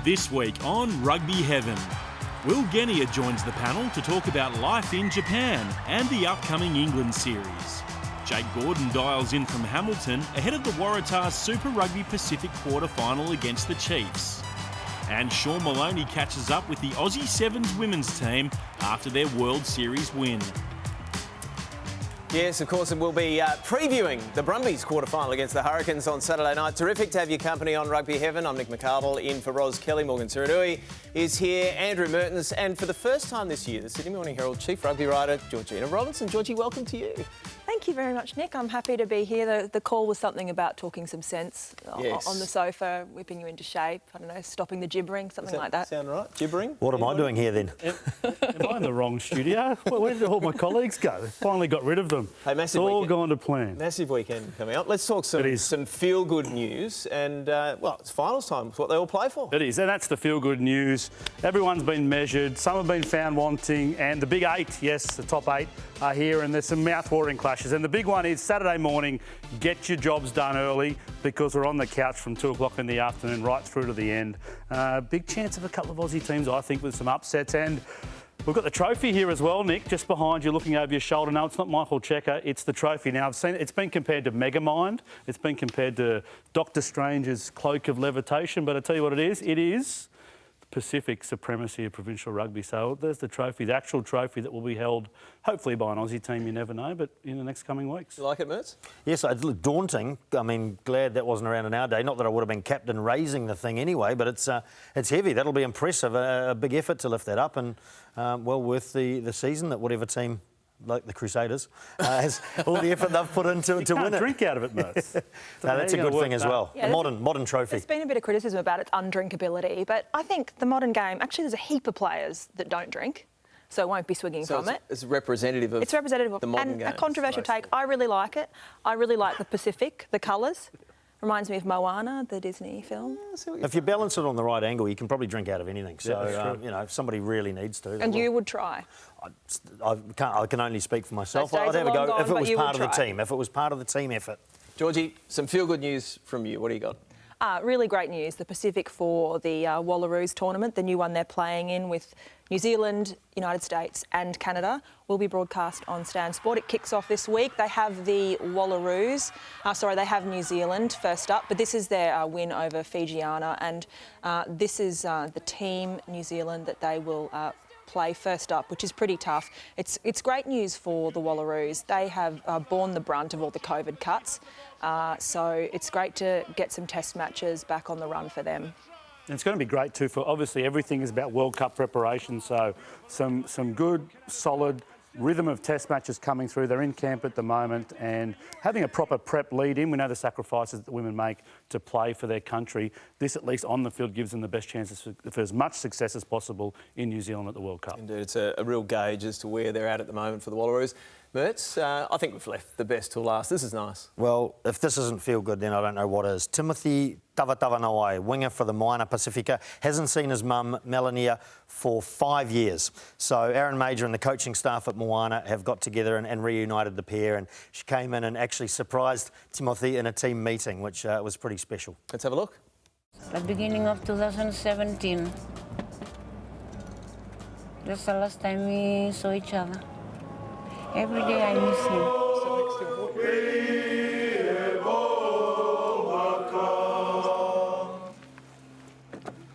This week on Rugby Heaven, Will Genia joins the panel to talk about life in Japan and the upcoming England series. Jake Gordon dials in from Hamilton ahead of the Waratahs Super Rugby Pacific quarter-final against the Chiefs. And Sean Maloney catches up with the Aussie Sevens women's team after their World Series win. Yes, of course, and we'll be previewing the Brumbies quarter-final against the Hurricanes on Saturday night. Terrific to have your company on Rugby Heaven. I'm McArdle, in for Ros Kelly. Morgan Turinui is here, Andrew Mehrtens, and for the first time this year, the Sydney Morning Herald chief rugby writer, Georgina Robinson. Georgie, welcome to you. Thank you very much, Nick. I'm happy to be here. The call was something about talking some sense on the sofa, whipping you into shape, I don't know, stopping the gibbering, something like that. Sound right? Gibbering? What am I doing here then? Am I in the wrong studio? Where did all my colleagues go? Finally got rid of them. Hey, massive it's all weekend. Gone to plan. Massive weekend coming up. Let's talk some feel-good news. And, well, it's finals time. It's what they all play for. It is, and that's the feel-good news. Everyone's been measured. Some have been found wanting. And the big eight, yes, the top eight, are here. And there's some mouth-watering clashes. And the big one is Saturday morning, get your jobs done early because we're on the couch from 2 o'clock in the afternoon right through to the end. Big chance of a couple of Aussie teams, I think, with some upsets. And we've got the trophy here as well, Nick, just behind you, looking over your shoulder. No, it's not Michael Checker, it's the trophy. Now, I've seen it's been compared to Megamind. It's been compared to Doctor Strange's Cloak of Levitation. But I tell you what it is Pacific supremacy of provincial rugby. So there's the trophy, the actual trophy that will be held, hopefully by an Aussie team, you never know, but in the next coming weeks. You like it, Mertz? Yes, it looked daunting. I mean, glad that wasn't around in our day. Not that I would have been captain raising the thing anyway, but it's heavy. That'll be impressive. A big effort to lift that up and well worth the season that whatever team, like the Crusaders, has all the effort they've put into to win it. Drink out of it, Mertz. No, that's a good thing as well. Yeah, modern trophy. There's been a bit of criticism about its undrinkability, but I think the modern game, actually there's a heap of players that don't drink, so it won't be swigging from it. It's representative of the modern game. And a controversial take, I really like it. I really like the Pacific, the colours. Reminds me of Moana, the Disney film. If you balance it on the right angle, you can probably drink out of anything. So, you know, if somebody really needs to. And you would try? I can only speak for myself. So I'd have a go gone, if it was part of the try. team. If it was part of the team effort. Georgie, some feel-good news from you. What do you got? Really great news. The Pacific for the Wallaroos tournament, the new one they're playing in with New Zealand, United States and Canada, will be broadcast on Stan Sport. It kicks off this week. They have the Wallaroos. They have New Zealand first up, but this is their win over Fijiana, and this is the team, New Zealand, that they will play first up, which is pretty tough. It's great news for the Wallaroos. They have borne the brunt of all the COVID cuts, so it's great to get some test matches back on the run for them. And it's going to be great too, for obviously everything is about World Cup preparation, so some good, solid rhythm of test matches coming through. They're in camp at the moment and having a proper prep lead in. We know the sacrifices that the women make to play for their country. This, at least on the field, gives them the best chances for as much success as possible in New Zealand at the World Cup. Indeed, it's a real gauge as to where they're at the moment for the Wallaroos. Mertz, I think we've left the best till last. This is nice. Well, if this doesn't feel good, then I don't know what is. Timothy Tavatavanawai, winger for the Moana Pacifica, hasn't seen his mum, Melania, for 5 years. So Aaron Major and the coaching staff at Moana have got together and reunited the pair, and she came in and actually surprised Timothy in a team meeting, which was pretty special. Let's have a look. The beginning of 2017. That's the last time we saw each other. Every day I miss him. We have overcome.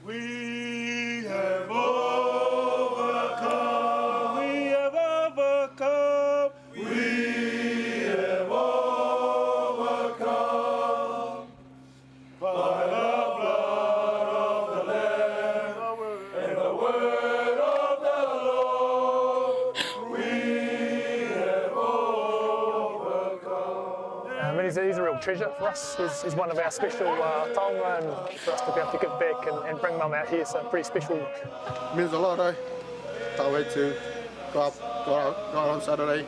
We have overcome. We have overcome. We have overcome. By the blood of the Lamb and the word of the Lord. He's a real treasure for us. He's one of our special taonga, and for us to be able to give back and bring mum out here, so pretty special. Means a lot, eh? Can't wait to go out on Saturday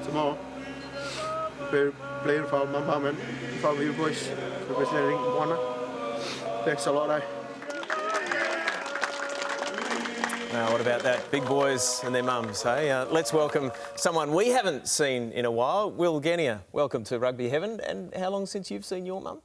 tomorrow. Playing for my mum and for you boys, representing Moana. Thanks a lot, eh? Now, what about that? Big boys and their mums, hey? Let's welcome someone we haven't seen in a while, Will Genia. Welcome to Rugby Heaven. And how long since you've seen your mum?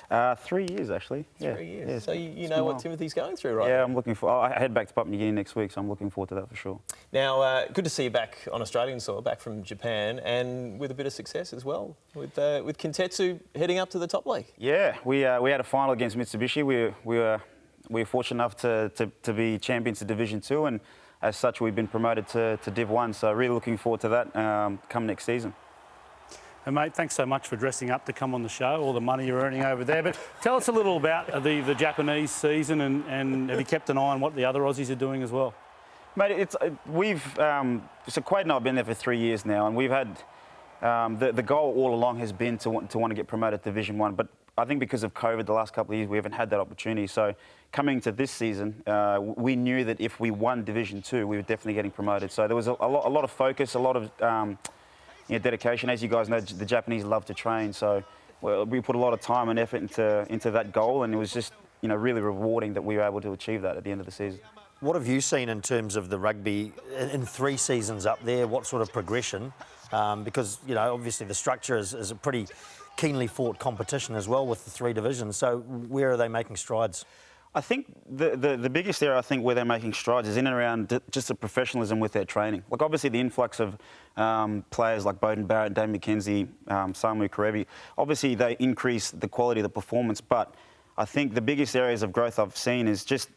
3 years, actually. 3 years. Yeah. So you know what Timothy's going through, right? Yeah, I'm looking for... I head back to Papua New Guinea next week, so I'm looking forward to that for sure. Now, good to see you back on Australian soil, back from Japan, and with a bit of success as well, with Kintetsu heading up to the top league. Yeah, we had a final against Mitsubishi. We were fortunate enough to be champions of Division 2, and as such, we've been promoted to Div 1. So really looking forward to that come next season. And mate, thanks so much for dressing up to come on the show, all the money you're earning over there. But tell us a little about the Japanese season, and have you kept an eye on what the other Aussies are doing as well? Mate, so Quade and I have been there for 3 years now, and we've had the goal all along has been to want to get promoted to Division 1. But I think because of COVID the last couple of years, we haven't had that opportunity. So coming to this season, we knew that if we won Division 2, we were definitely getting promoted. So there was a lot of focus, a lot of dedication. As you guys know, the Japanese love to train. So we put a lot of time and effort into that goal, and it was just really rewarding that we were able to achieve that at the end of the season. What have you seen in terms of the rugby in 3 seasons up there? What sort of progression? Because, obviously the structure is a pretty keenly fought competition as well with the 3 divisions. So where are they making strides? I think the biggest area where they're making strides is in and around just the professionalism with their training. Like obviously the influx of players like Bowden Barrett, Dave McKenzie, Samu Karevi, obviously they increase the quality of the performance, but I think the biggest areas of growth I've seen is just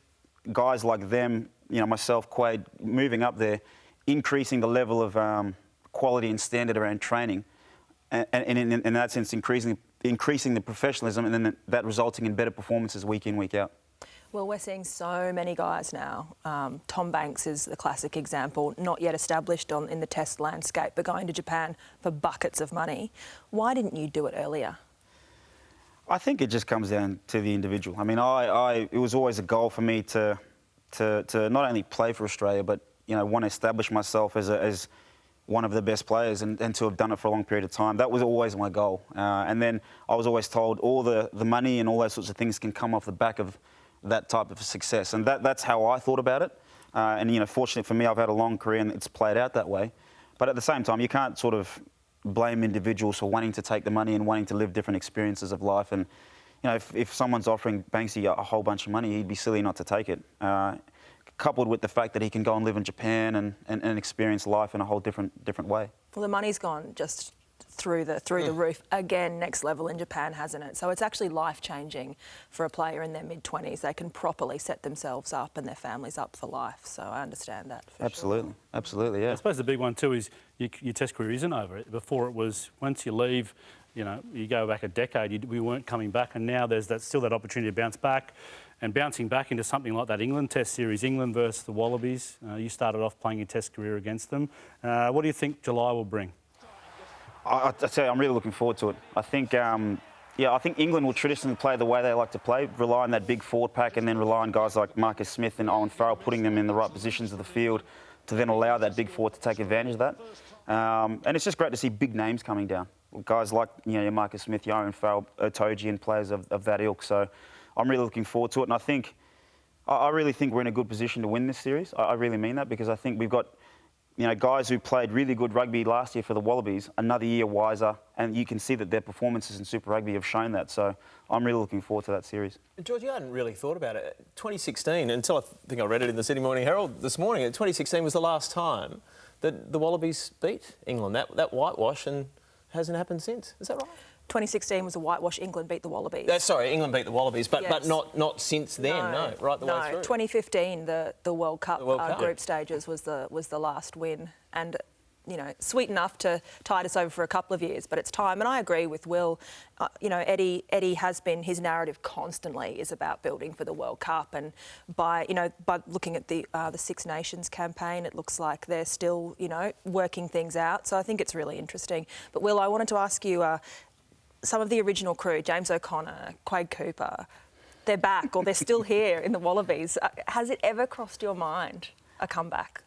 guys like them, myself, Quade, moving up there, increasing the level of quality and standard around training, and in that sense increasing the professionalism, and then that resulting in better performances week in, week out. Well, we're seeing so many guys now. Tom Banks is the classic example, not yet established in the test landscape, but going to Japan for buckets of money. Why didn't you do it earlier? I think it just comes down to the individual. I mean, it was always a goal for me to not only play for Australia, but want to establish myself as one of the best players, and to have done it for a long period of time. That was always my goal. And then I was always told all the money and all those sorts of things can come off the back of that type of success, and that's how I thought about it. And fortunately for me, I've had a long career and it's played out that way. But at the same time, you can't sort of blame individuals for wanting to take the money and wanting to live different experiences of life. And if someone's offering Banksy a whole bunch of money, he'd be silly not to take it. Coupled with the fact that he can go and live in Japan and experience life in a whole different way. Well, the money's gone just through the roof again, next level in Japan, hasn't it? So it's actually life-changing for a player in their mid-20s. They can properly set themselves up and their families up for life. So I understand that. Absolutely, absolutely, yeah. I suppose the big one too is your test career isn't over. Before it was, once you leave, you go back a decade, we weren't coming back, and now there's still that opportunity to bounce back. And bouncing back into something like that England Test series, England versus the Wallabies, you started off playing your Test career against them. What do you think July will bring? I tell you, I'm really looking forward to it. I think, I think England will traditionally play the way they like to play, rely on that big forward pack, and then rely on guys like Marcus Smith and Owen Farrell putting them in the right positions of the field to then allow that big forward to take advantage of that. And it's just great to see big names coming down. Guys like your Marcus Smith, your Owen Farrell, Otoji, and players of that ilk. So I'm really looking forward to it, and I really think we're in a good position to win this series. I really mean that, because I think we've got guys who played really good rugby last year for the Wallabies, another year wiser, and you can see that their performances in Super Rugby have shown that. So I'm really looking forward to that series. George, I hadn't really thought about it. 2016, until I think I read it in the Sydney Morning Herald this morning, 2016 was the last time that the Wallabies beat England. That whitewash, and hasn't happened since. Is that right? 2016 was a whitewash. England beat the Wallabies. Sorry, England beat the Wallabies, but yes. but not since then. No, right the way through. 2015, the World Cup, group stages was the last win, and sweet enough to tide us over for a couple of years, but it's time. And I agree with Will. Eddie has been, his narrative constantly is about building for the World Cup, and by looking at the Six Nations campaign, it looks like they're still working things out. So I think it's really interesting. But Will, I wanted to ask you. Some of the original crew, James O'Connor, Quade Cooper, they're back, or they're still here in the Wallabies. Has it ever crossed your mind, a comeback?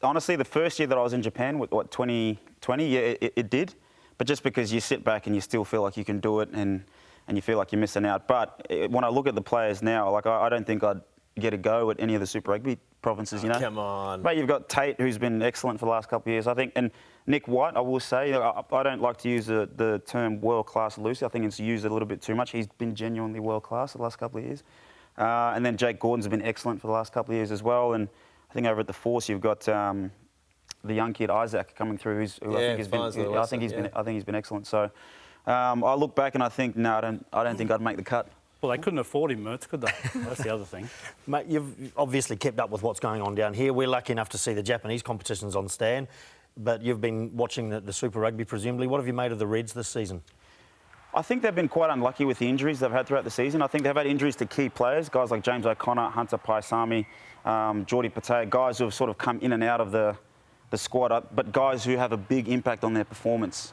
Honestly, the first year that I was in Japan, 2020, yeah, it did. But just because you sit back and you still feel like you can do it, and you feel like you're missing out. But when I look at the players now, I don't think I'd get a go at any of the Super Rugby provinces, Come on. But you've got Tate, who's been excellent for the last couple of years, I think. And Nick White, I will say, I don't like to use the term world-class loosely. I think it's used a little bit too much. He's been genuinely world-class the last couple of years. And then Jake Gordon's been excellent for the last couple of years as well. And I think over at the Force, you've got the young kid Isaac coming through, who I think he's been excellent. So I look back and I think, no, I don't think I'd make the cut. Well, they couldn't afford him, Mertz, could they? That's the other thing. Mate, you've obviously kept up with what's going on down here. We're lucky enough to see the Japanese competitions on Stan, but you've been watching the Super Rugby, presumably. What have you made of the Reds this season? I think they've been quite unlucky with the injuries they've had throughout the season. I think they've had injuries to key players, guys like James O'Connor, Hunter Paisami, Geordie Pate, guys who have sort of come in and out of the squad, but guys who have a big impact on their performance,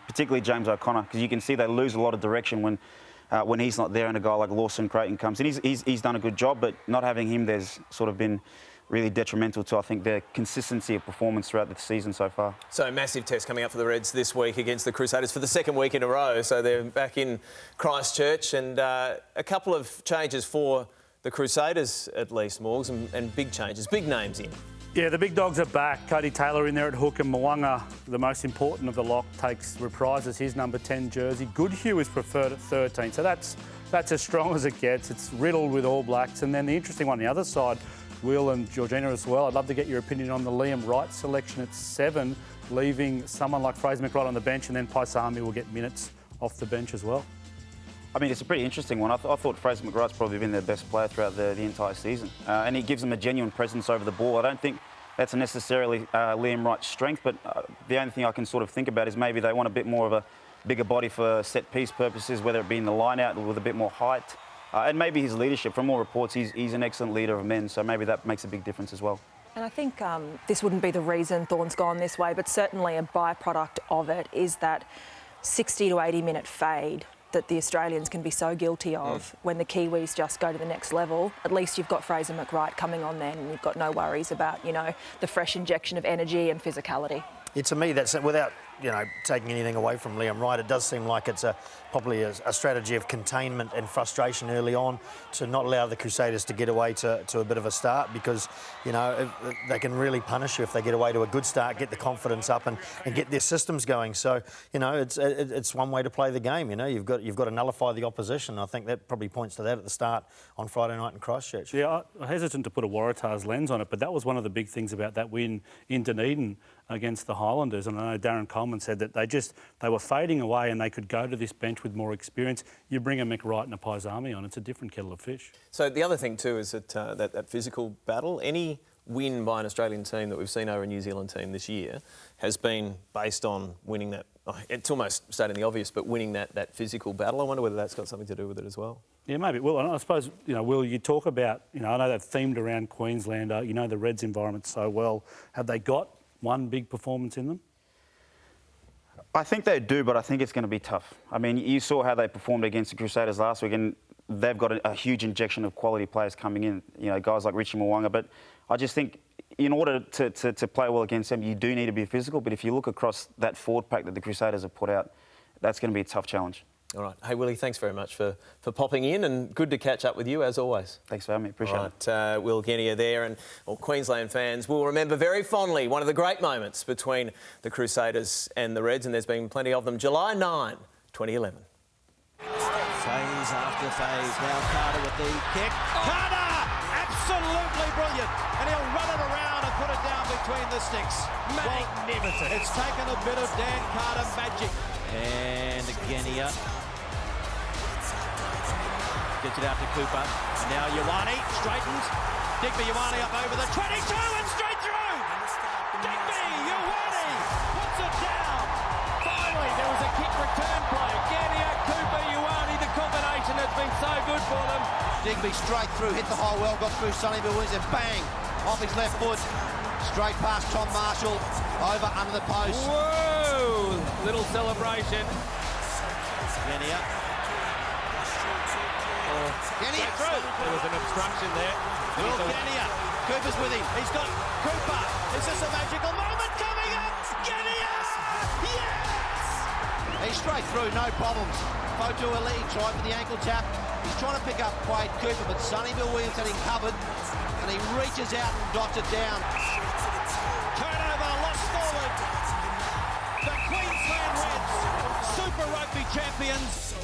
particularly James O'Connor, because you can see they lose a lot of direction when he's not there and a guy like Lawson Creighton comes in. He's done a good job, but not having him, there's sort of been really detrimental to, I think, their consistency of performance throughout the season so far. So massive test coming up for the Reds this week against the Crusaders for the second week in a row. So they're back in Christchurch, and a couple of changes for the Crusaders at least, Morgs, and big changes, big names in. Yeah, the big dogs are back. Cody Taylor in there at hook, and Mwanga, the most important of the lot, reprises his number 10 jersey. Goodhue is preferred at 13, so that's as strong as it gets. It's riddled with All Blacks. And then the interesting one on the other side, Will and Georgina as well. I'd love to get your opinion on the Liam Wright selection at 7, leaving someone like Fraser McRae on the bench, and then Paisami will get minutes off the bench as well. I mean, it's a pretty interesting one. I thought Fraser McRae's probably been their best player throughout the entire season. And he gives them a genuine presence over the ball. I don't think that's necessarily Liam Wright's strength, but the only thing I can sort of think about is maybe they want a bit more of a bigger body for set-piece purposes, whether it be in the line-out with a bit more height. And maybe his leadership. From all reports, he's an excellent leader of men, so maybe that makes a big difference as well. And I think this wouldn't be the reason Thorne's gone this way, but certainly a byproduct of it is that 60 to 80 minute fade that the Australians can be so guilty of when the Kiwis just go to the next level. At least you've got Fraser McRae coming on then, and you've got no worries about, the fresh injection of energy and physicality. To me, that's without taking anything away from Liam Wright, it does seem like it's probably a strategy of containment and frustration early on to not allow the Crusaders to get away to a bit of a start, because they can really punish you if they get away to a good start, get the confidence up and get their systems going. So it's one way to play the game. You've got to nullify the opposition. I think that probably points to that at the start on Friday night in Christchurch. Yeah, I'm hesitant to put a Waratahs lens on it, but that was one of the big things about that win in Dunedin against the Highlanders. And I know Darren Coleman said that they were fading away and they could go to this bench with more experience. You bring a McWright and a Paisami on, it's a different kettle of fish. So the other thing too is that that physical battle, any win by an Australian team that we've seen over a New Zealand team this year has been based on winning that. It's almost stating the obvious, but winning that physical battle. I wonder whether that's got something to do with it as well. Yeah, maybe. Well, I suppose, Will, you talk about, I know they've themed around Queenslander, the Reds environment so well. Have they got one big performance in them? I think they do, but I think it's going to be tough. I mean, you saw how they performed against the Crusaders last week, and they've got a huge injection of quality players coming in, guys like Richie Mwanga. But I just think in order to play well against them, you do need to be physical. But if you look across that forward pack that the Crusaders have put out, that's going to be a tough challenge. All right. Hey, Willie, thanks very much for popping in, and good to catch up with you as always. Thanks for having me. Appreciate it. Will Genia there, and Queensland fans will remember very fondly one of the great moments between the Crusaders and the Reds, and there's been plenty of them. July 9, 2011. Phase after phase. Now Carter with the kick. Carter! Absolutely brilliant. And he'll run it around and put it down between the sticks. Magnificent. It's taken a bit of Dan Carter magic. And Genia gets it out to Cooper. And now Ioane straightens. Digby Ioane up over the 22 and straight through. Digby Ioane puts it down. Finally, there was a kick return play. Genia, Cooper, Ioane, the combination has been so good for them. Digby straight through, hit the hole well, got through Sonny Bill Williams, and bang, off his left foot. Straight past Tom Marshall, over under the post. Whoa! Little celebration. Genia. Genia through. There was an obstruction there. Will Genia. Cooper's with him. He's got Cooper. Is this a magical moment coming up? Genia! Yes! He's straight through, no problems. Fotu Ali tried for the ankle tap. He's trying to pick up Quade Cooper, but Sonny Bill Williams had him covered, and he reaches out and dots it down. Turnover, lost forward. Super Rugby champions.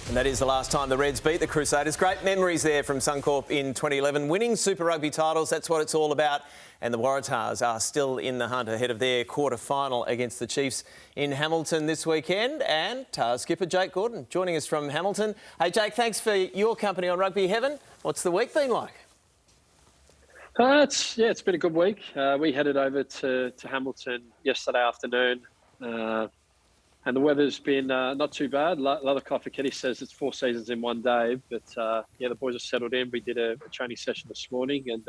And that is the last time the Reds beat the Crusaders. Great memories there from Suncorp in 2011. Winning Super Rugby titles, that's what it's all about. And the Waratahs are still in the hunt ahead of their quarter-final against the Chiefs in Hamilton this weekend. And Tars skipper Jake Gordon joining us from Hamilton. Hey, Jake, thanks for your company on Rugby Heaven. What's the week been like? It's been a good week. We headed over to Hamilton yesterday afternoon. And the weather's been not too bad. Lala Kofaketi says it's 4 seasons in one day. But, the boys are settled in. We did a training session this morning and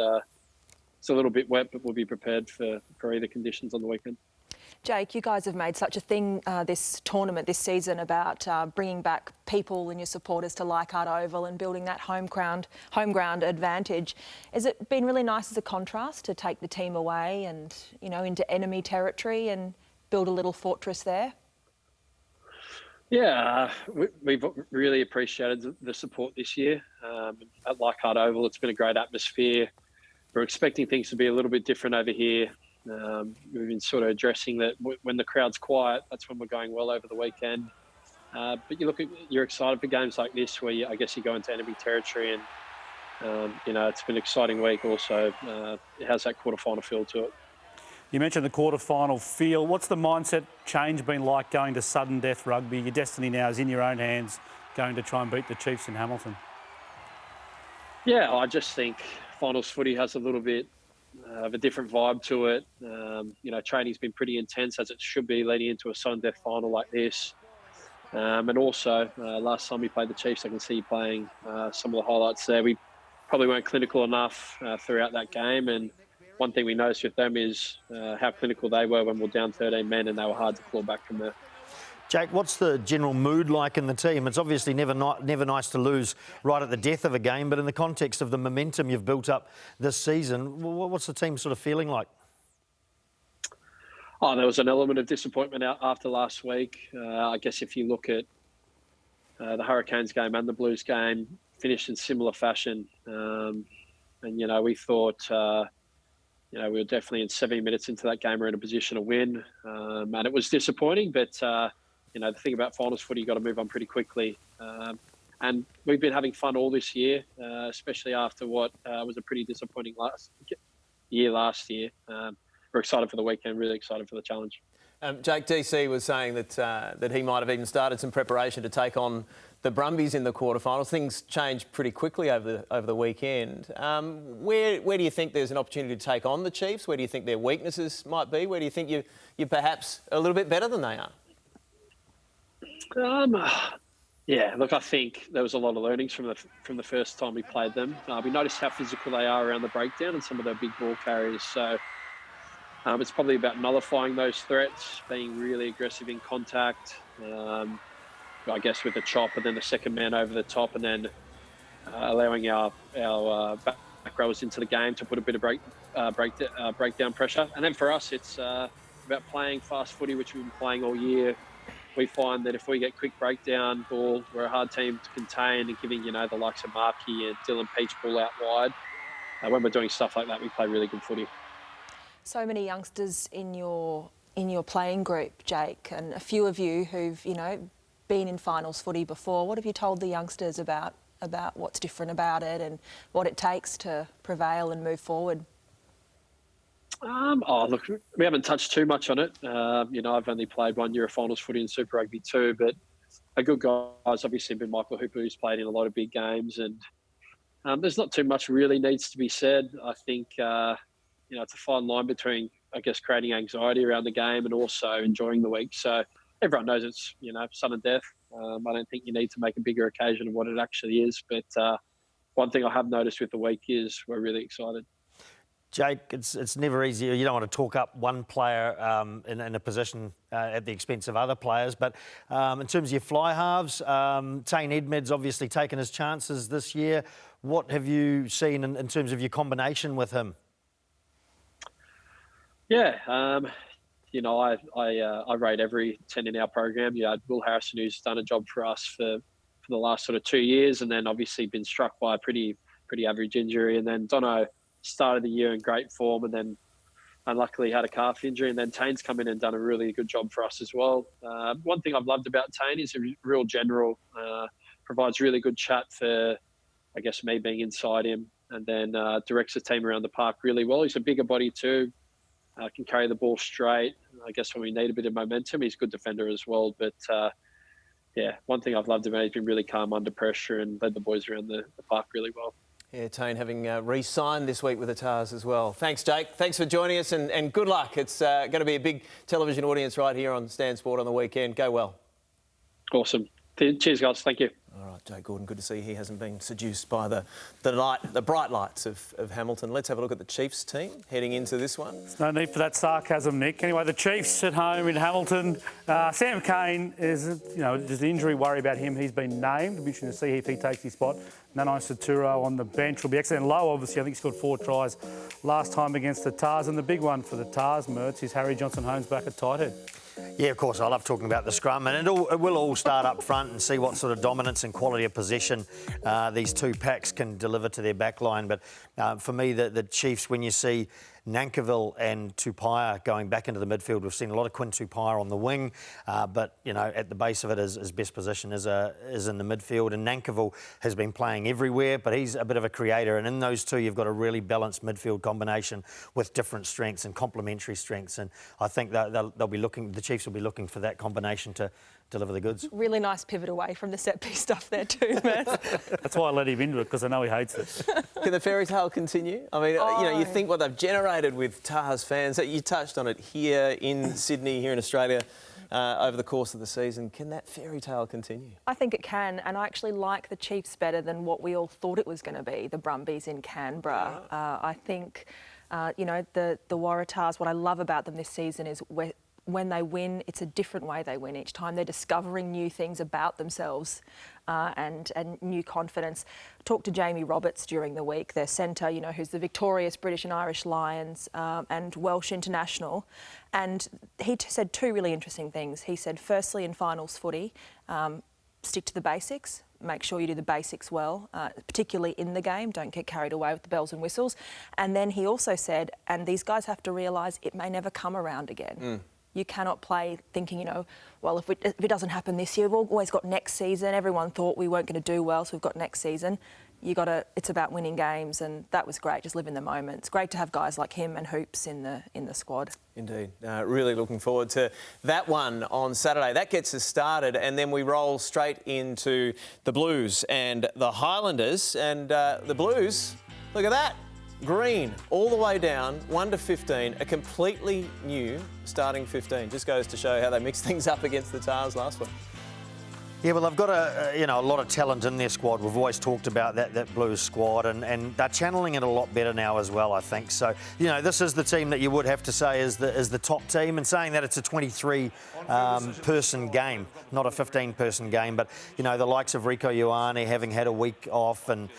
it's a little bit wet, but we'll be prepared for either conditions on the weekend. Jake, you guys have made such a thing this tournament, this season, about bringing back people and your supporters to Leichhardt Oval and building that home ground advantage. Has it been really nice as a contrast to take the team away and, into enemy territory and build a little fortress there? Yeah, we've really appreciated the support this year. At Leichhardt Oval, it's been a great atmosphere. We're expecting things to be a little bit different over here. We've been sort of addressing that when the crowd's quiet, that's when we're going well over the weekend. But you're excited for games like this where I guess you go into enemy territory and, it's been an exciting week also. It has that quarterfinal feel to it. You mentioned the quarterfinal feel. What's the mindset change been like going to sudden death rugby? Your destiny now is in your own hands, going to try and beat the Chiefs in Hamilton. Yeah, I just think finals footy has a little bit of a different vibe to it. Training's been pretty intense, as it should be, leading into a sudden death final like this. And also, last time we played the Chiefs, I can see you playing some of the highlights there. We probably weren't clinical enough throughout that game, and one thing we noticed with them is how clinical they were when we were down 13 men, and they were hard to claw back from there. Jake, what's the general mood like in the team? It's obviously never nice to lose right at the death of a game, but in the context of the momentum you've built up this season, what's the team sort of feeling like? Oh, there was an element of disappointment after last week. I guess if you look at the Hurricanes game and the Blues game, finished in similar fashion. We thought... we were definitely in 70 minutes into that game, we're in a position to win. And it was disappointing, but, the thing about finals footy, you've got to move on pretty quickly. And we've been having fun all this year, especially after what was a pretty disappointing last year. We're excited for the weekend, really excited for the challenge. Jake, DC was saying that he might have even started some preparation to take on the Brumbies in the quarterfinals. Things changed pretty quickly over the weekend. Where do you think there's an opportunity to take on the Chiefs? Where do you think their weaknesses might be? Where do you think you're perhaps a little bit better than they are? I think there was a lot of learnings from the first time we played them. We noticed how physical they are around the breakdown and some of their big ball carriers. So it's probably about nullifying those threats, being really aggressive in contact. I guess with the chop and then the second man over the top, and then allowing our back rowers into the game to put a bit of breakdown pressure. And then for us, it's about playing fast footy, which we've been playing all year. We find that if we get quick breakdown ball, we're a hard team to contain, and giving the likes of Markey and Dylan Peach ball out wide. When we're doing stuff like that, we play really good footy. So many youngsters in your playing group, Jake, and a few of you who've been in finals footy before. What have you told the youngsters about what's different about it and what it takes to prevail and move forward? Look, we haven't touched too much on it. I've only played 1 year of finals footy in Super Rugby 2, but a good guy's obviously been Michael Hooper, who's played in a lot of big games, and there's not too much really needs to be said. I think it's a fine line between, I guess, creating anxiety around the game and also enjoying the week. So everyone knows it's, sudden death. I don't think you need to make a bigger occasion of what it actually is. But one thing I have noticed with the week is we're really excited. Jake, it's never easy. You don't want to talk up one player in a position at the expense of other players. But in terms of your fly halves, Tane Edmed's obviously taken his chances this year. What have you seen in terms of your combination with him? Yeah, I rate every 10 in our program. You had Will Harrison, who's done a job for us for the last sort of 2 years, and then obviously been struck by a pretty average injury. And then Dono started the year in great form, and then unluckily had a calf injury, and then Tane's come in and done a really good job for us as well. One thing I've loved about Tane is a real general, provides really good chat for, I guess, me being inside him, and then directs the team around the park really well. He's a bigger body too, can carry the ball straight. I guess when we need a bit of momentum, he's a good defender as well. But yeah, one thing I've loved about him, he's been really calm under pressure and led the boys around the park really well. Yeah, Tane having re-signed this week with the Tars as well. Thanks, Jake. Thanks for joining us and good luck. It's going to be a big television audience right here on Stan Sport on the weekend. Go well. Awesome. Cheers, guys. Thank you. All right, Jake Gordon, good to see he hasn't been seduced by the bright lights of Hamilton. Let's have a look at the Chiefs team heading into this one. There's no need for that sarcasm, Nick. Anyway, the Chiefs at home in Hamilton. Sam Cane is, just injury worry about him. He's been named. It'll be interesting to see if he takes his spot. Nanai Saturo on the bench will be excellent. Low, obviously, I think he scored 4 tries last time against the Tars. And the big one for the Tars, Mehrtens, is Harry Johnson-Holmes back at tight head. Yeah, of course, I love talking about the scrum, and it will all start up front and see what sort of dominance and quality of possession these two packs can deliver to their backline. But for me, the Chiefs, when you see Nankivell and Tupaia going back into the midfield, we've seen a lot of Quinn Tupaia on the wing, but at the base of it, his best position is in the midfield. And Nankivell has been playing everywhere, but he's a bit of a creator. And in those two, you've got a really balanced midfield combination with different strengths and complementary strengths. And I think they'll be looking. The Chiefs will be looking for that combination to deliver the goods. Really nice pivot away from the set piece stuff there too, Matt. That's why I let him into it, because I know he hates it. Can the fairy tale continue? I mean, you think what they've generated with Tars fans. You touched on it here in Sydney, here in Australia, over the course of the season. Can that fairy tale continue? I think it can, and I actually like the Chiefs better than what we all thought it was going to be, the Brumbies in Canberra. I think, the Waratahs, what I love about them this season is when they win, it's a different way they win each time. They're discovering new things about themselves and new confidence. Talked to Jamie Roberts during the week, their centre, who's the victorious British and Irish Lions and Welsh international. And he said 2 really interesting things. He said, firstly, in finals footy, stick to the basics. Make sure you do the basics well, particularly in the game. Don't get carried away with the bells and whistles. And then he also said, and these guys have to realise it may never come around again. You cannot play thinking, well, if it doesn't happen this year, we've always got next season. Everyone thought we weren't going to do well, so we've got next season. It's about winning games, and that was great. Just live in the moment. It's great to have guys like him and Hoops in the squad. Indeed. Really looking forward to that one on Saturday. That gets us started, and then we roll straight into the Blues and the Highlanders. And the Blues, look at that. Green all the way down, 1 to 15, a completely new starting 15. Just goes to show how they mixed things up against the Tars last week. Yeah, well, they've got a lot of talent in their squad. We've always talked about that Blues squad, and they're channeling it a lot better now as well, I think. So, this is the team that you would have to say is the top team, and saying that it's a 23 person game, not a 15-person game. But, the likes of Rieko Ioane having had a week off and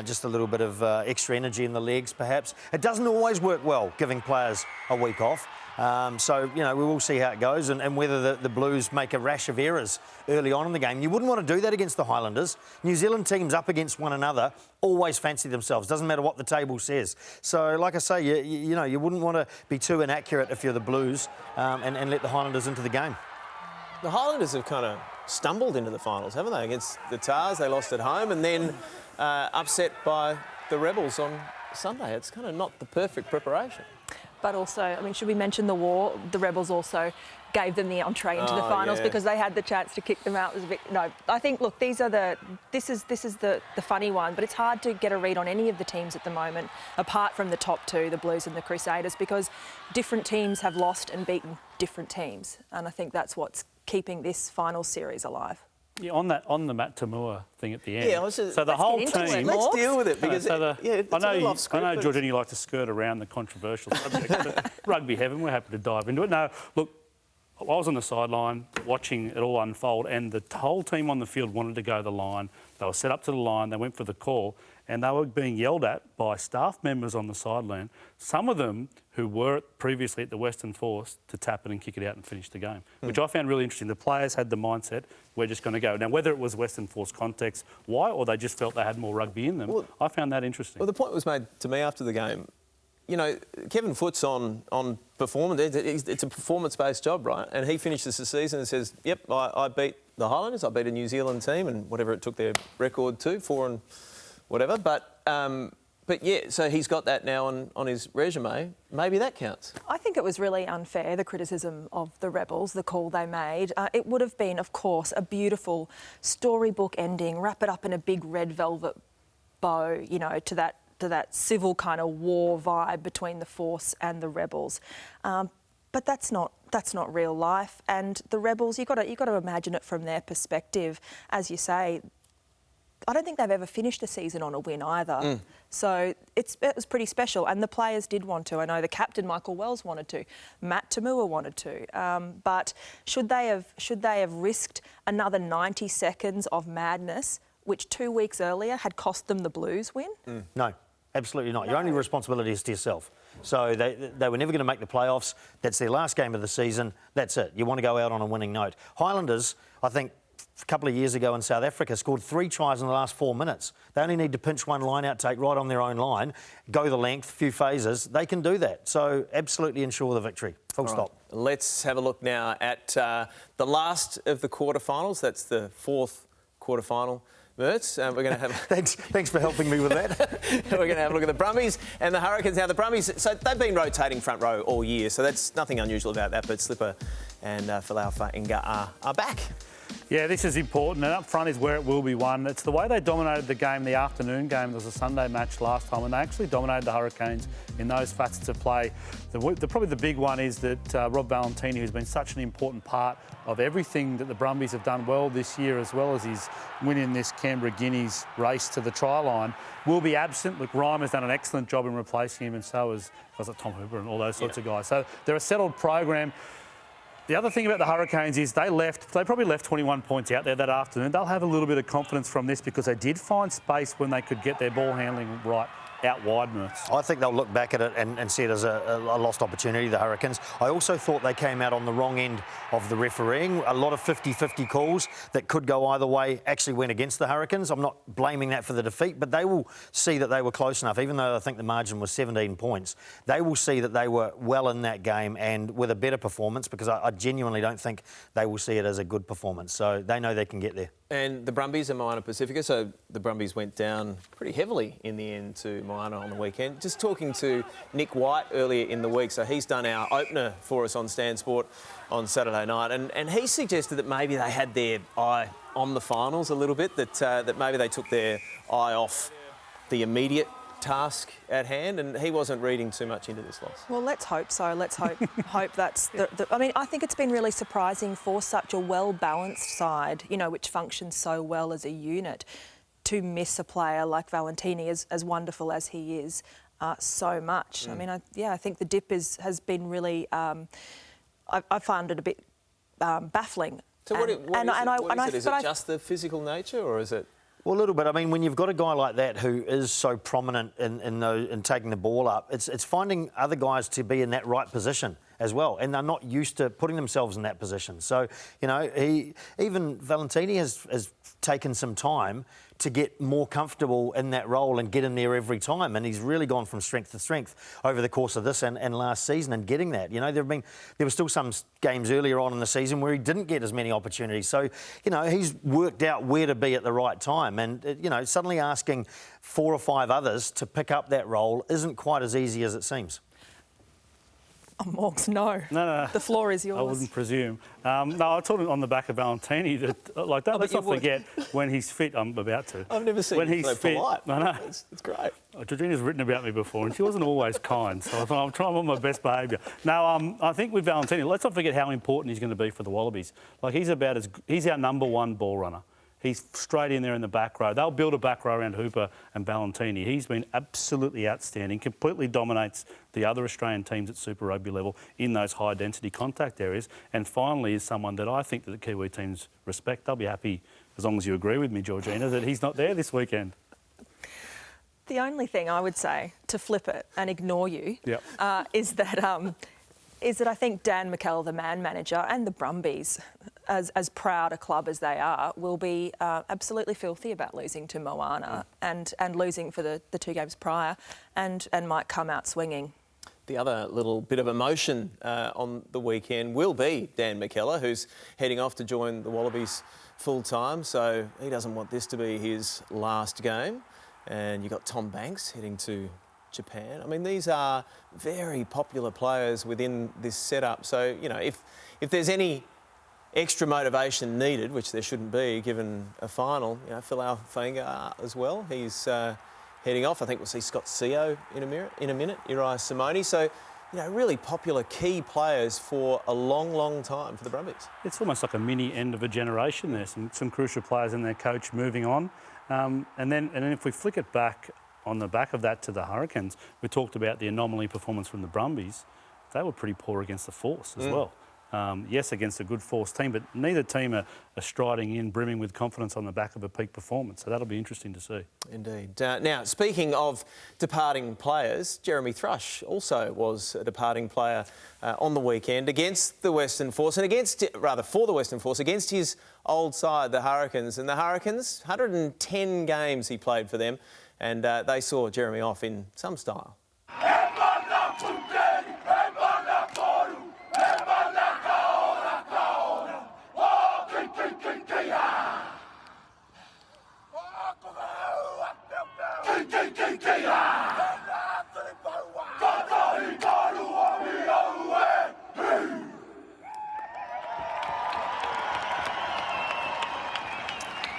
just a little bit of extra energy in the legs, perhaps. It doesn't always work well, giving players a week off. So, we will see how it goes and whether the Blues make a rash of errors early on in the game. You wouldn't want to do that against the Highlanders. New Zealand teams up against one another always fancy themselves. Doesn't matter what the table says. So, like I say, you wouldn't want to be too inaccurate if you're the Blues and let the Highlanders into the game. The Highlanders have kind of stumbled into the finals, haven't they? Against the Tars, they lost at home and then upset by the Rebels on Sunday. It's kind of not the perfect preparation. But also, should we mention the war? The Rebels also gave them the entree into the finals because they had the chance to kick them out. I think, look, this is the funny one, but it's hard to get a read on any of the teams at the moment, apart from the top 2, the Blues and the Crusaders, because different teams have lost and beaten different teams. And I think that's what's keeping this final series alive. Yeah, on the Matt Tamua thing at the end. Yeah, so the whole team. Let's deal with it because I know, Georgina, you like to skirt around the controversial subject. But Rugby Heaven, we're happy to dive into it. No, look, I was on the sideline watching it all unfold, and the whole team on the field wanted to go the line. They were set up to the line. They went for the call, and they were being yelled at by staff members on the sideline. Some of them who were previously at the Western Force to tap it and kick it out and finish the game, which I found really interesting. The players had the mindset, we're just going to go. Now, whether it was Western Force context, why, or they just felt they had more rugby in them, I found that interesting. Well, the point was made to me after the game, you know, Kevin Foote's on performance. It's a performance-based job, right? And he finishes the season and says, yep, I beat the Highlanders, I beat a New Zealand team and whatever it took their record to, 4 and whatever. But yeah, so he's got that now on his resume. Maybe that counts. I think it was really unfair, the criticism of the Rebels, the call they made. It would have been, of course, a beautiful storybook ending, wrap it up in a big red velvet bow, you know, to that civil kind of war vibe between the Force and the Rebels. But that's not real life. And the Rebels, you've got to imagine it from their perspective. As you say, I don't think they've ever finished a season on a win either. So it was pretty special, and the players did want to. I know the captain, Michael Wells, wanted to. Matt Tamua wanted to. But should they have risked another 90 seconds of madness, which 2 weeks earlier had cost them the Blues win? No, absolutely not. Your only responsibility is to yourself. So they were never going to make the playoffs. That's their last game of the season. That's it. You want to go out on a winning note. Highlanders, I think, a couple of years ago in South Africa, scored 3 tries in the last 4 minutes. They only need to pinch one line out, take right on their own line, go the length, few phases. They can do that. So absolutely ensure the victory. Full stop. Let's have a look now at the last of the quarterfinals. That's the 4th quarterfinal. Mertz, we're going to have... Thanks for helping me with that. We're going to have a look at the Brumbies and the Hurricanes. Now, the Brumbies, so they've been rotating front row all year, so that's nothing unusual about that, but Slipper and Falaufa Inga are back. Yeah, this is important, and up front is where it will be won. It's the way they dominated the game, the afternoon game. There was a Sunday match last time, and they actually dominated the Hurricanes in those facets of play. Probably the big one is that Rob Valentini, who's been such an important part of everything that the Brumbies have done well this year, as well as his win in this Canberra Guineas race to the try line, will be absent. Look, Reimer's done an excellent job in replacing him, and so has Tom Hooper and all those sorts of guys. So they're a settled program. The other thing about the Hurricanes is they probably left 21 points out there that afternoon. They'll have a little bit of confidence from this because they did find space when they could get their ball handling right out wide, Mertz. I think they'll look back at it and see it as a lost opportunity, the Hurricanes. I also thought they came out on the wrong end of the refereeing. A lot of 50-50 calls that could go either way actually went against the Hurricanes. I'm not blaming that for the defeat, but they will see that they were close enough, even though I think the margin was 17 points. They will see that they were well in that game and with a better performance, because I genuinely don't think they will see it as a good performance. So they know they can get there. And the Brumbies and Moana Pacifica, so the Brumbies went down pretty heavily in the end to Moana on the weekend. Just talking to Nick White earlier in the week, so he's done our opener for us on Stan Sport on Saturday night, and he suggested that maybe they had their eye on the finals a little bit, that maybe they took their eye off the immediate task at hand, and he wasn't reading too much into this loss. Well, let's hope so. Let's hope that's I mean, I think it's been really surprising for such a well-balanced side, you know, which functions so well as a unit, to miss a player like Valentini, as wonderful as he is, so much. I mean, I think the dip has been really... I found it a bit baffling. So what is it? Is it just the physical nature, or is it... Well, a little bit. I mean, when you've got a guy like that who is so prominent in taking the ball up, it's finding other guys to be in that right position as well, and they're not used to putting themselves in that position. So, you know, even Valentini has taken some time to get more comfortable in that role and get in there every time, and he's really gone from strength to strength over the course of this and last season and getting that. You know, there were still some games earlier on in the season where he didn't get as many opportunities. So, you know, he's worked out where to be at the right time, and, you know, suddenly asking 4 or 5 others to pick up that role isn't quite as easy as it seems. Oh, Morgs, no. No. The floor is yours. I wouldn't presume. No, I told him on the back of Valentini that, like that. Let's not forget when he's fit. I'm about to. I've never seen him so polite. I know. It's great. Georgina's written about me before, and she wasn't always kind. So I thought I'm trying on my best behaviour. Now, I think with Valentini, let's not forget how important he's going to be for the Wallabies. Like he's our number 1 ball runner. He's straight in there in the back row. They'll build a back row around Hooper and Valentini. He's been absolutely outstanding, completely dominates the other Australian teams at Super Rugby level in those high-density contact areas. And finally is someone that I think that the Kiwi teams respect. They'll be happy, as long as you agree with me, Georgina, that he's not there this weekend. The only thing I would say, to flip it and ignore you, is that I think Dan Mckellar, the man manager, and the Brumbies, as proud a club as they are, will be absolutely filthy about losing to Moana and losing for the 2 games prior, and might come out swinging. The other little bit of emotion on the weekend will be Dan Mckellar, who's heading off to join the Wallabies full-time, so he doesn't want this to be his last game. And you've got Tom Banks heading to Japan. I mean, these are very popular players within this setup. So, you know, if there's any extra motivation needed, which there shouldn't be given a final, you know, Phil Alfainga as well. He's heading off. I think we'll see Scott Seo in a minute, Uriah Simone. So, you know, really popular key players for a long, long time for the Brumbies. It's almost like a mini end of a generation there. Some crucial players and their coach moving on. And then if we flick it back on the back of that to the Hurricanes, we talked about the anomaly performance from the Brumbies. They were pretty poor against the Force as well. Yes, against a good Force team, but neither team are striding in, brimming with confidence on the back of a peak performance. So that'll be interesting to see. Indeed. Now, speaking of departing players, Jeremy Thrush also was a departing player on the weekend against the Western Force, and for the Western Force, against his old side, the Hurricanes. And the Hurricanes, 110 games he played for them, and they saw Jeremy off in some style.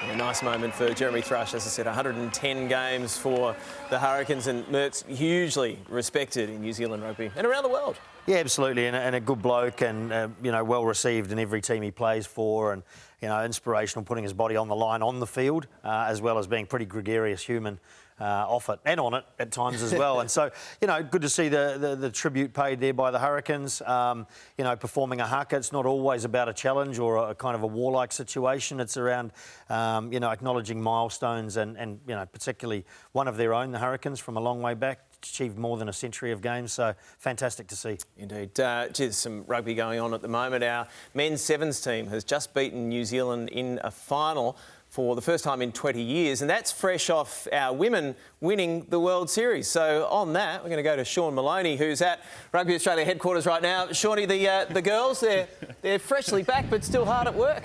A nice moment for Jeremy Thrush, as I said, 110 games for the Hurricanes, and Mert's hugely respected in New Zealand rugby and around the world. Yeah, absolutely, and a good bloke, and you know, well received in every team he plays for, and you know, inspirational, putting his body on the line on the field, as well as being pretty gregarious human off it and on it at times as well. And so, you know, good to see the tribute paid there by the Hurricanes. You know, performing a haka, it's not always about a challenge or a kind of a warlike situation. It's around, you know, acknowledging milestones and you know, particularly one of their own, the Hurricanes, from a long way back, achieved more than a century of games, so fantastic to see. Indeed. There's some rugby going on at the moment. Our men's sevens team has just beaten New Zealand in a final for the first time in 20 years, and that's fresh off our women winning the World Series. So on that, we're going to go to Sean Maloney, who's at Rugby Australia headquarters right now. Shaunie, the girls, they're freshly back but still hard at work.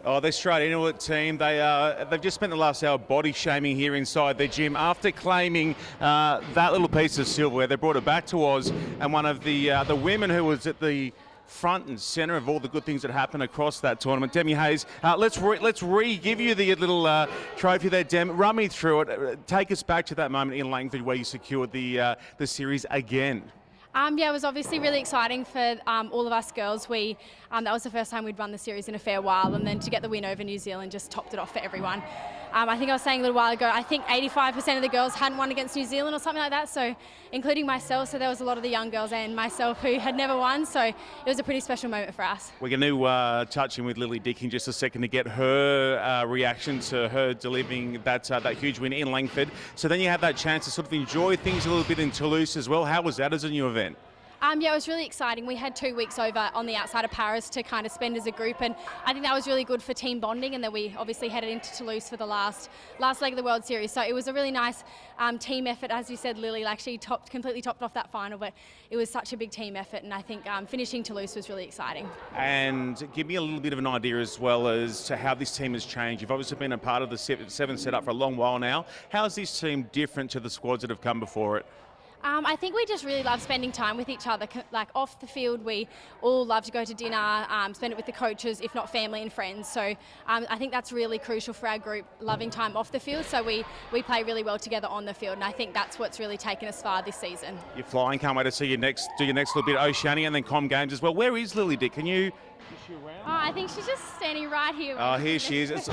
Oh, they're straight into it, team. They've just spent the last hour body shaming here inside the gym after claiming that little piece of silverware. They brought it back to Oz, and one of the women who was at the front and centre of all the good things that happened across that tournament, Demi Hayes. Let's give you the little trophy there, Dem. Run me through it. Take us back to that moment in Langford where you secured the series again. Yeah, it was obviously really exciting for all of us girls. That was the first time we'd run the series in a fair while, and then to get the win over New Zealand just topped it off for everyone. I think I was saying a little while ago, I think 85% of the girls hadn't won against New Zealand or something like that, so including myself, so there was a lot of the young girls and myself who had never won, so it was a pretty special moment for us. We're going to touch in with Lily Dick in just a second to get her reaction to her delivering that huge win in Langford. So then you had that chance to sort of enjoy things a little bit in Toulouse as well. How was that as a new event? Yeah, it was really exciting. We had 2 weeks over on the outside of Paris to kind of spend as a group, and I think that was really good for team bonding, and then we obviously headed into Toulouse for the last leg of the World Series. So it was a really nice team effort. As you said, Lily, like she completely topped off that final, but it was such a big team effort, and I think finishing Toulouse was really exciting. And give me a little bit of an idea as well as to how this team has changed. You've obviously been a part of the seven setup for a long while now. How is this team different to the squads that have come before it? I think we just really love spending time with each other. Like off the field, we all love to go to dinner, spend it with the coaches, if not family and friends. So I think that's really crucial for our group, loving time off the field. So we play really well together on the field, and I think that's what's really taken us far this season. You're flying. Can't wait to see do your next little bit of Oceania and then Com Games as well. Where is Lily Dick? Can you? Is she around? Oh, I think she's just standing right here. Oh, here she is.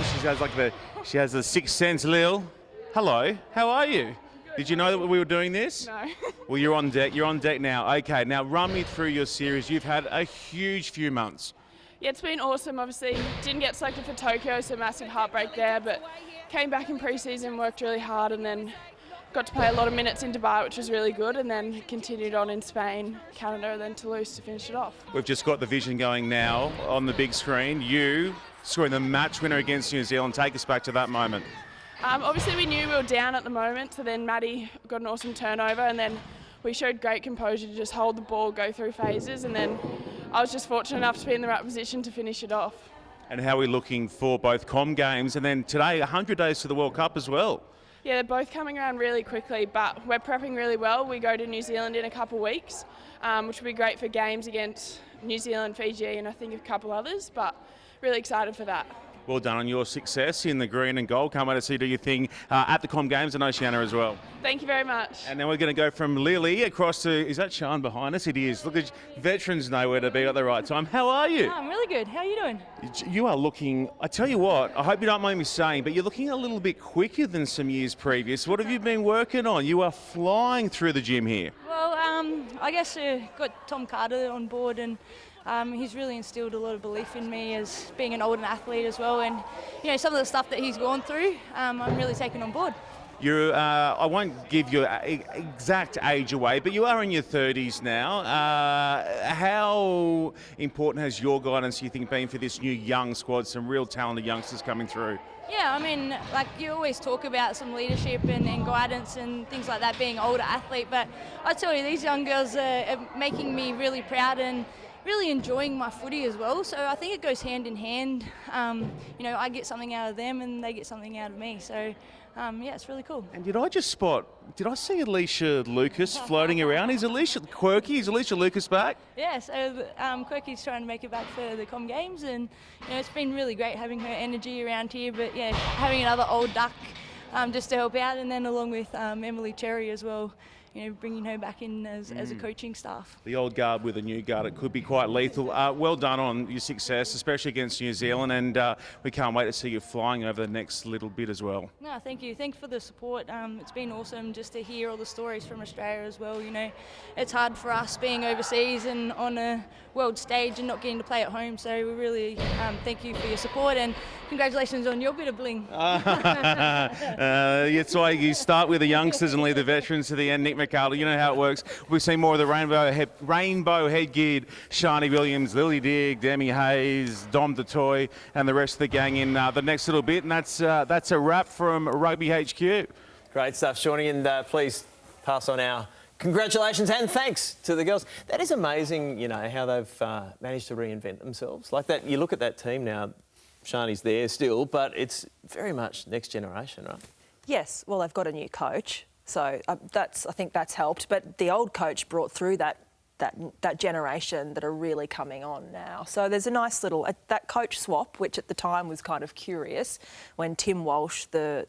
She has the sixth sense, Lil. Hello. How are you? Did you know that we were doing this? No. Well, you're on deck. You're on deck now. Okay, now run me through your series. You've had a huge few months. Yeah, it's been awesome. Obviously, didn't get selected for Tokyo, so massive heartbreak there, but came back in pre-season, worked really hard, and then got to play a lot of minutes in Dubai, which was really good, and then continued on in Spain, Canada, and then Toulouse to finish it off. We've just got the vision going now on the big screen. You scoring the match winner against New Zealand. Take us back to that moment. Obviously, we knew we were down at the moment, so then Maddie got an awesome turnover, and then we showed great composure to just hold the ball, go through phases, and then I was just fortunate enough to be in the right position to finish it off. And how are we looking for both Com Games and then today 100 days to the World Cup as well? Yeah, they're both coming around really quickly, but we're prepping really well. We go to New Zealand in a couple of weeks, which will be great for games against New Zealand, Fiji, and I think a couple others, but really excited for that. Well done on your success in the green and gold. Can't wait to see you do your thing at the Com Games and Oceania as well. Thank you very much. And then we're going to go from Lily across to, is that Sean behind us? It is. Look, at veterans know where to be at the right time. How are you? I'm really good. How are you doing? You are looking, I tell you what, I hope you don't mind me saying, but you're looking a little bit quicker than some years previous. What have you been working on? You are flying through the gym here. Well, I guess got Tom Carter on board, and he's really instilled a lot of belief in me as being an older athlete as well, and you know, some of the stuff that he's gone through, I'm really taking on board. You're, I won't give your exact age away, but you are in your 30s now. How important has your guidance, you think, been for this new young squad, some real talented youngsters coming through? Yeah, I mean, like you always talk about some leadership and guidance and things like that, being an older athlete, but I tell you, these young girls are making me really proud and really enjoying my footy as well. So I think it goes hand in hand. You know, I get something out of them and they get something out of me. So yeah, it's really cool. And did I see Alicia Lucas floating around? Is Alicia quirky? Is Alicia Lucas back? Yeah, so Quirky's trying to make it back for the Com Games, and you know, it's been really great having her energy around here, but yeah, having another old duck just to help out, and then along with Emily Cherry as well, you know, bringing her back in as a coaching staff. The old guard with a new guard, it could be quite lethal. Well done on your success, especially against New Zealand, and we can't wait to see you flying over the next little bit as well. No, thank you. Thanks for the support. It's been awesome just to hear all the stories from Australia as well. You know, it's hard for us being overseas and on a world stage and not getting to play at home, so we really thank you for your support, and congratulations on your bit of bling. That's why you start with the youngsters and leave the veterans to the end. Nick McArdle, you know how it works. We've seen more of the rainbow headgeared Shani Williams, Lily Digg, Demi Hayes, Dom DeToy, and the rest of the gang in the next little bit, and that's a wrap from Rugby HQ. Great stuff, Shawnee, and please pass on our congratulations and thanks to the girls. That is amazing, you know, how they've managed to reinvent themselves. Like that, you look at that team now, Shani's there still, but it's very much next generation, right? Yes, well, they've got a new coach, so I think that's helped. But the old coach brought through that generation that are really coming on now. So there's a nice little that coach swap, which at the time was kind of curious when Tim Walsh, the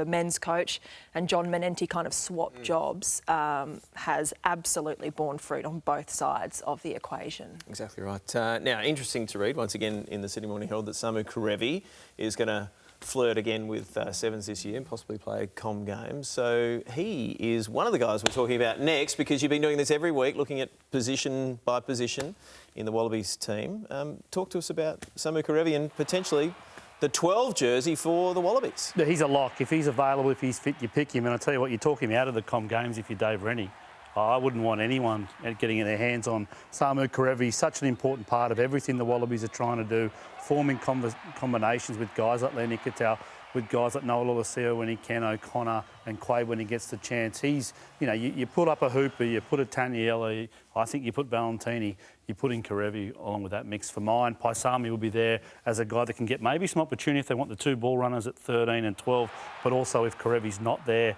men's coach, and John Menenti kind of swapped jobs, has absolutely borne fruit on both sides of the equation. Exactly right. Now, interesting to read once again in the Sydney Morning Herald that Samu Karevi is going to flirt again with Sevens this year and possibly play Com Games. So he is one of the guys we're talking about next, because you've been doing this every week, looking at position by position in the Wallabies team. Talk to us about Samu Karevi and potentially the 12 jersey for the Wallabies. Yeah, he's a lock. If he's available, if he's fit, you pick him. And I tell you what, you're talking out of the Com Games if you're Dave Rennie. I wouldn't want anyone getting their hands on Samu Karevi. He's such an important part of everything the Wallabies are trying to do, forming combinations with guys like Lenny Cattell, with guys like Noel Olasio when he can, O'Connor and Quaid when he gets the chance. He's, you know, you put up a Hooper, you put a Taniela, I think you put Valentini, you put in Karevi along with that mix for mine. Paisami will be there as a guy that can get maybe some opportunity if they want the two ball runners at 13 and 12, but also if Karevi's not there,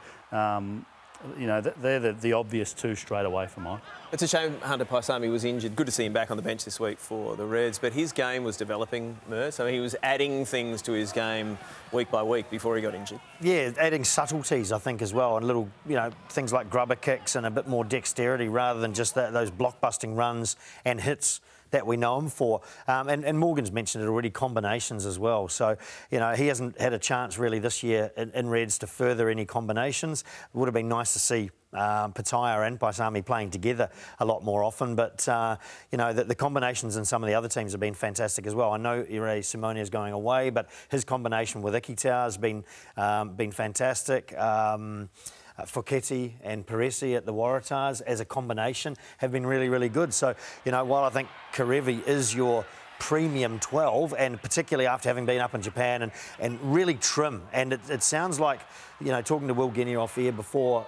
you know, they're the obvious two straight away for mine. It's a shame Hunter Paisami was injured. Good to see him back on the bench this week for the Reds, but his game was developing, Mert. I mean, he was adding things to his game week by week before he got injured. Yeah, adding subtleties, I think, as well, and little, you know, things like grubber kicks and a bit more dexterity rather than just those blockbusting runs and hits that we know him for. And Morgan's mentioned it already, combinations as well. So, he hasn't had a chance really this year in Reds to further any combinations. It would have been nice to see Pataya and Paisami playing together a lot more often, but the combinations in some of the other teams have been fantastic as well. I know Ire Simone is going away, but his combination with Ikitau has been fantastic. Foketi and Peresi at the Waratahs as a combination have been really, really good. So, while I think Karevi is your premium 12, and particularly after having been up in Japan and really trim, and it sounds like, talking to Will Genia off air before,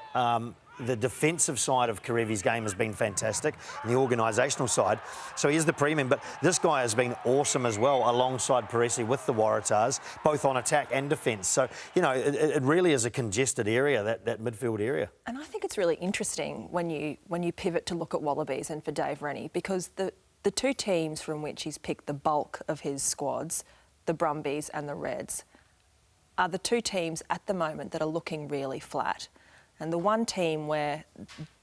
the defensive side of Karevi's game has been fantastic, and the organisational side. So he is the premium, but this guy has been awesome as well, alongside Peresi with the Waratahs, both on attack and defence. So, it really is a congested area, that midfield area. And I think it's really interesting when you pivot to look at Wallabies and for Dave Rennie, because the two teams from which he's picked the bulk of his squads, the Brumbies and the Reds, are the two teams at the moment that are looking really flat. And the one team where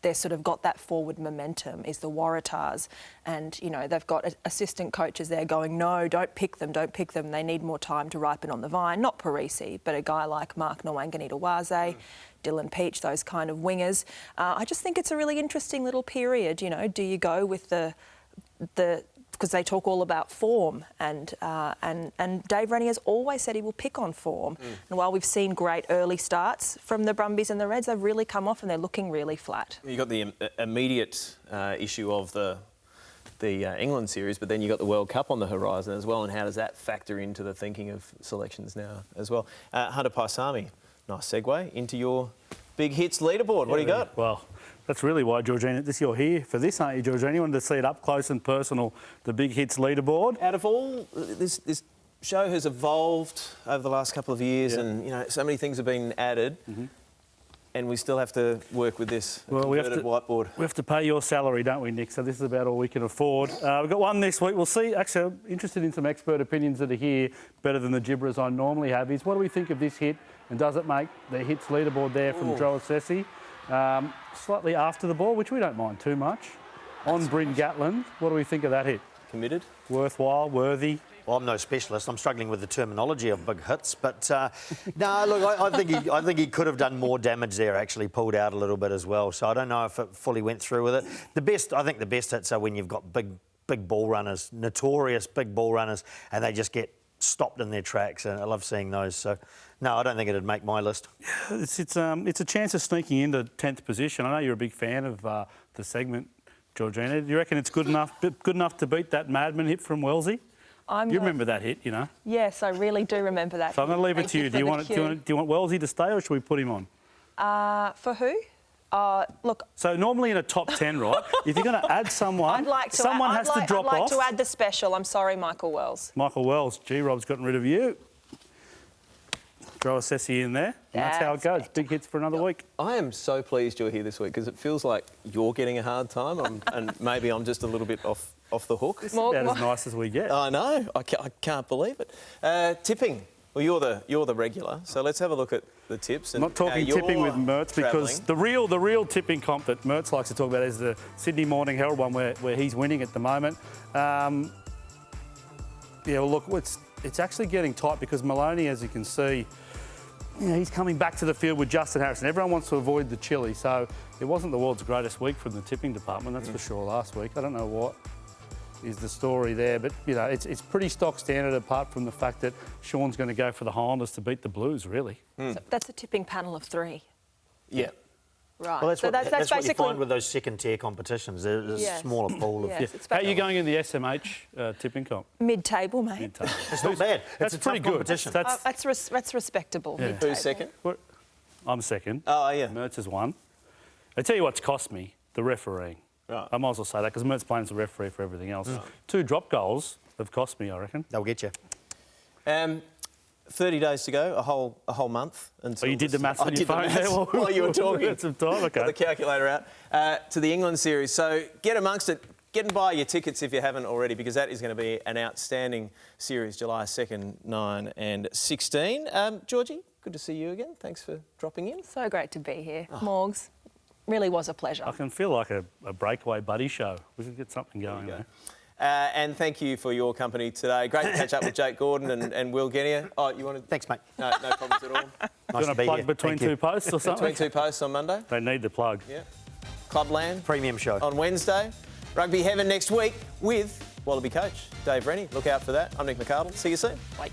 they've sort of got that forward momentum is the Waratahs. And, they've got assistant coaches there going, no, don't pick them. They need more time to ripen on the vine. Not Peresi, but a guy like Mark Nwanganita-Waze, Dylan Peach, those kind of wingers. I just think it's a really interesting little period. Do you go with the because they talk all about form, and Dave Rennie has always said he will pick on form. And while we've seen great early starts from the Brumbies and the Reds, they've really come off and they're looking really flat. You got the immediate issue of the England series, but then you got the World Cup on the horizon as well. And how does that factor into the thinking of selections now as well? Hunter Paisami, nice segue into your big hits leaderboard. What do you got? Well, that's really why, Georgina, you're here for this, aren't you, Georgina? You wanted to see it up close and personal, the big hits leaderboard. Out of all, this show has evolved over the last couple of years, and so many things have been added, and we still have to work with this converted whiteboard. We have to pay your salary, don't we, Nick? So this is about all we can afford. We've got one this week. We'll see. Actually, I'm interested in some expert opinions that are here, better than the gibberers I normally have. What do we think of this hit, and does it make the hits leaderboard there from Joe Assessi? Slightly after the ball, which we don't mind too much. On Bryn Gatland, what do we think of that hit? Committed? Worthwhile, worthy? Well, I'm no specialist. I'm struggling with the terminology of big hits, but no, look, I think he could have done more damage there. Actually, pulled out a little bit as well. So I don't know if it fully went through with it. I think the best hits are when you've got big ball runners, notorious big ball runners, and they just get stopped in their tracks, and I love seeing those. So, no, I don't think it'd make my list. It's a chance of sneaking into 10th position. I know you're a big fan of the segment, Georgina. Do you reckon it's good enough to beat that madman hit from Wellesley? You remember that hit, Yes, I really do remember that. So I'm going to leave it to you. Do you want Wellesley to stay, or should we put him on? For who? Look. So normally in a top 10, right? If you're going to add someone, someone has to drop off. I'd like to add the special. I'm sorry, Michael Wells. Michael Wells. G-Rob's gotten rid of you. Throw a Sessi in there. And that's how it goes. Big hits for another week. I am so pleased you're here this week, because it feels like you're getting a hard time, and maybe I'm just a little bit off the hook. It's about as nice as we get. I know. I can't believe it. Tipping. Well, you're the regular, so let's have a look at the tips. I'm not talking tipping with Mertz, because the real tipping comp that Mertz likes to talk about is the Sydney Morning Herald one, where he's winning at the moment. Well, look, it's actually getting tight, because Maloney, as you can see, he's coming back to the field with Justin Harrison. Everyone wants to avoid the chili, so it wasn't the world's greatest week from the tipping department, that's for sure, last week. I don't know what is the story there, but it's pretty stock standard, apart from the fact that Sean's going to go for the Highlanders to beat the Blues, really. So that's a tipping panel of 3. Yeah. Right. Well, that's that's what basically you find with those second-tier competitions. There's a smaller pool of... Yes, How are you going in the SMH tipping comp? Mid-table, mate. It's not bad. That's it's a pretty tough good. competition. That's respectable. Yeah. Mid-table. Who's second? I'm second. Oh, yeah. Mertz has won. I tell you what's cost me, the refereeing. Right. I might as well say that, because Mertz blames the referee for everything else. 2 drop goals have cost me, I reckon. They'll get you. 30 days to go, a whole month. You did the maths on your phone there while you were talking. Had some time, okay. Got the calculator out. To the England series. So get amongst it. Get and buy your tickets if you haven't already, because that is going to be an outstanding series, July 2nd, 9 and 16. Georgie, good to see you again. Thanks for dropping in. So great to be here. Morgs, really was a pleasure. I can feel like a breakaway buddy show. We could get something going there. And thank you for your company today. Great to catch up with Jake Gordon and Will Genia. Oh, you want to? Thanks, mate. No problems at all. Do you want to plug between two posts or something? Between two posts on Monday. They need the plug. Yeah. Clubland. Premium show. On Wednesday. Rugby Heaven next week with Wallaby coach Dave Rennie. Look out for that. I'm Nick McArdle. See you soon. Bye.